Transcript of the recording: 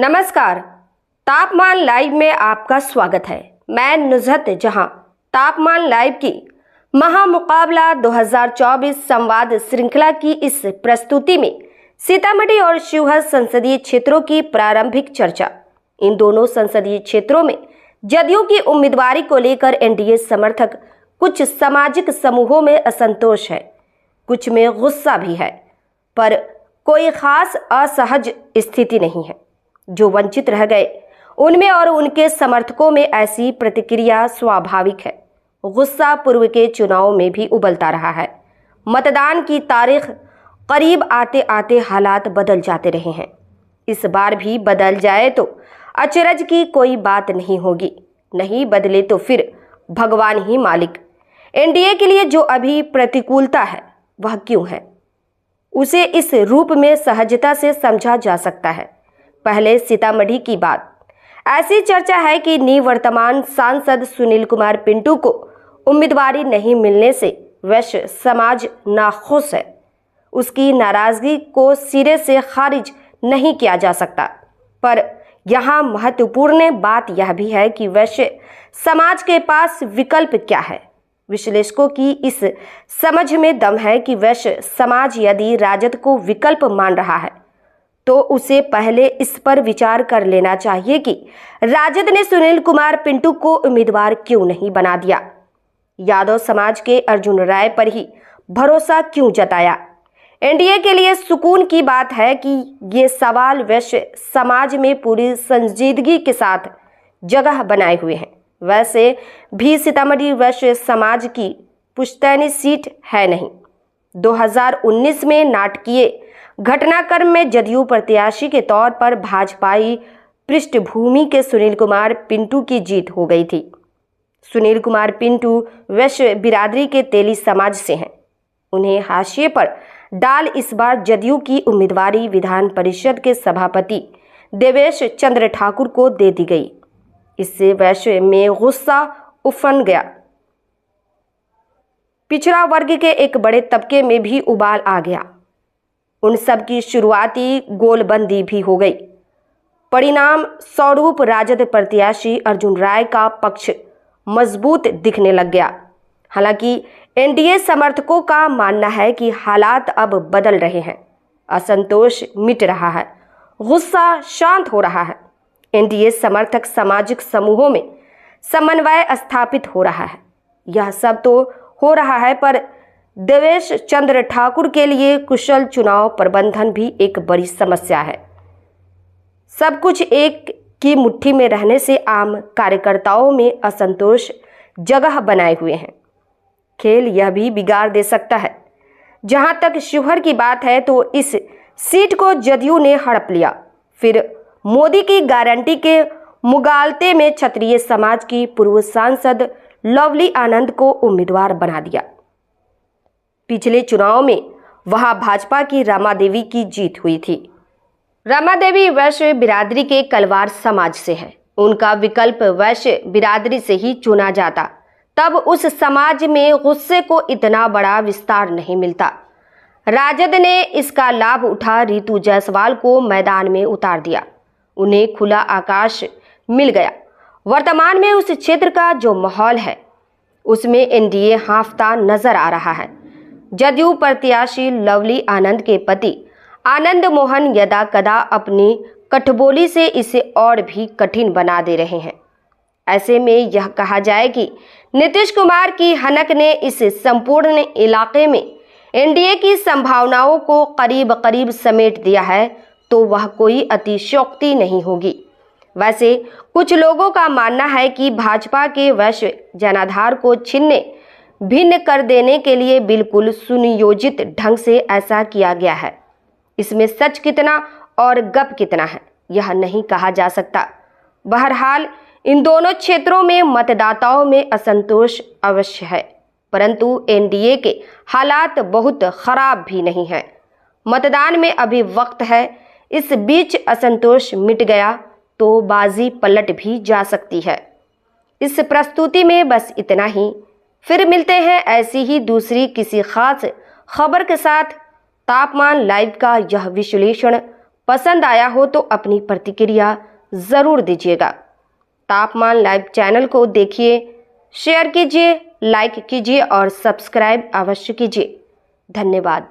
नमस्कार। तापमान लाइव में आपका स्वागत है। मैं नुजहत जहां। तापमान लाइव की महामुकाबला 2024 संवाद श्रृंखला की इस प्रस्तुति में सीतामढ़ी और शिवहर संसदीय क्षेत्रों की प्रारंभिक चर्चा। इन दोनों संसदीय क्षेत्रों में जदयू की उम्मीदवारी को लेकर एनडीए समर्थक कुछ सामाजिक समूहों में असंतोष है, कुछ में गुस्सा भी है, पर कोई खास असहज स्थिति नहीं है। जो वंचित रह गए उनमें और उनके समर्थकों में ऐसी प्रतिक्रिया स्वाभाविक है। गुस्सा पूर्व के चुनाव में भी उबलता रहा है। मतदान की तारीख करीब आते आते हालात बदल जाते रहे हैं। इस बार भी बदल जाए तो अचरज की कोई बात नहीं होगी, नहीं बदले तो फिर भगवान ही मालिक। एनडीए के लिए जो अभी प्रतिकूलता है वह क्यों है, उसे इस रूप में सहजता से समझा जा सकता है। पहले सीतामढ़ी की बात। ऐसी चर्चा है कि निवर्तमान सांसद सुनील कुमार पिंटू को उम्मीदवारी नहीं मिलने से वैश्य समाज नाखुश है। उसकी नाराजगी को सिरे से खारिज नहीं किया जा सकता, पर यहाँ महत्वपूर्ण बात यह भी है कि वैश्य समाज के पास विकल्प क्या है। विश्लेषकों की इस समझ में दम है कि वैश्य समाज यदि राजद को विकल्प मान रहा है तो उसे पहले इस पर विचार कर लेना चाहिए कि राजद ने सुनील कुमार पिंटू को उम्मीदवार क्यों नहीं बना दिया। यादव समाज के अर्जुन राय पर ही भरोसा क्यों जताया। एनडीए के लिए सुकून की बात है कि ये सवाल वैश्य समाज में पूरी संजीदगी के साथ जगह बनाए हुए हैं। वैसे भी सीतामढ़ी वैश्य समाज की पुश्तैनी सीट है नहीं। 2019 में नाटकीय घटनाक्रम में जदयू प्रत्याशी के तौर पर भाजपाई पृष्ठभूमि के सुनील कुमार पिंटू की जीत हो गई थी। सुनील कुमार पिंटू वैश्य बिरादरी के तेली समाज से हैं। उन्हें हाशिए पर डाल इस बार जदयू की उम्मीदवारी विधान परिषद के सभापति देवेश चंद्र ठाकुर को दे दी गई। इससे वैश्य में गुस्सा उफन गया। पिछड़ा वर्ग के एक बड़े तबके में भी उबाल आ गया। उन सब की शुरुआती गोलबंदी भी हो गई। परिणाम स्वरूप राजद प्रत्याशी अर्जुन राय का पक्ष मजबूत दिखने लग गया। हालांकि एनडीए समर्थकों का मानना है कि हालात अब बदल रहे हैं। असंतोष मिट रहा है, गुस्सा शांत हो रहा है। एनडीए समर्थक सामाजिक समूहों में समन्वय स्थापित हो रहा है। यह सब तो हो रहा है, पर देवेश चंद्र ठाकुर के लिए कुशल चुनाव प्रबंधन भी एक बड़ी समस्या है। सब कुछ एक की मुट्ठी में रहने से आम कार्यकर्ताओं में असंतोष जगह बनाए हुए हैं। खेल यह भी बिगाड़ दे सकता है। जहां तक शिवहर की बात है तो इस सीट को जदयू ने हड़प लिया। फिर मोदी की गारंटी के मुगालते में क्षत्रिय समाज की पूर्व सांसद लवली आनंद को उम्मीदवार बना दिया। पिछले चुनाव में वहां भाजपा की रमा देवी की जीत हुई थी। रमा देवी वैश्य बिरादरी के कलवार समाज से है। उनका विकल्प वैश्य बिरादरी से ही चुना जाता, तब उस समाज में गुस्से को इतना बड़ा विस्तार नहीं मिलता। राजद ने इसका लाभ उठा रितु जायसवाल को मैदान में उतार दिया। उन्हें खुला आकाश मिल गया। वर्तमान में उस क्षेत्र का जो माहौल है उसमें एनडीए हांफता नजर आ रहा है। जदयू प्रत्याशी लवली आनंद के पति आनंद मोहन यदा कदा अपनी कठबोली से इसे और भी कठिन बना दे रहे हैं। ऐसे में यह कहा जाए कि नीतीश कुमार की हनक ने इस संपूर्ण इलाके में एनडीए की संभावनाओं को करीब करीब समेट दिया है तो वह कोई अतिशयोक्ति नहीं होगी। वैसे कुछ लोगों का मानना है कि भाजपा के वैश्य जनाधार को छिन्न भिन्न कर देने के लिए बिल्कुल सुनियोजित ढंग से ऐसा किया गया है। इसमें सच कितना और गप कितना है यह नहीं कहा जा सकता। बहरहाल इन दोनों क्षेत्रों में मतदाताओं में असंतोष अवश्य है, परंतु एनडीए के हालात बहुत खराब भी नहीं है। मतदान में अभी वक्त है। इस बीच असंतोष मिट गया तो बाजी पलट भी जा सकती है। इस प्रस्तुति में बस इतना ही। फिर मिलते हैं ऐसी ही दूसरी किसी खास खबर के साथ। तापमान लाइव का यह विश्लेषण पसंद आया हो तो अपनी प्रतिक्रिया ज़रूर दीजिएगा। तापमान लाइव चैनल को देखिए, शेयर कीजिए, लाइक कीजिए और सब्सक्राइब अवश्य कीजिए। धन्यवाद।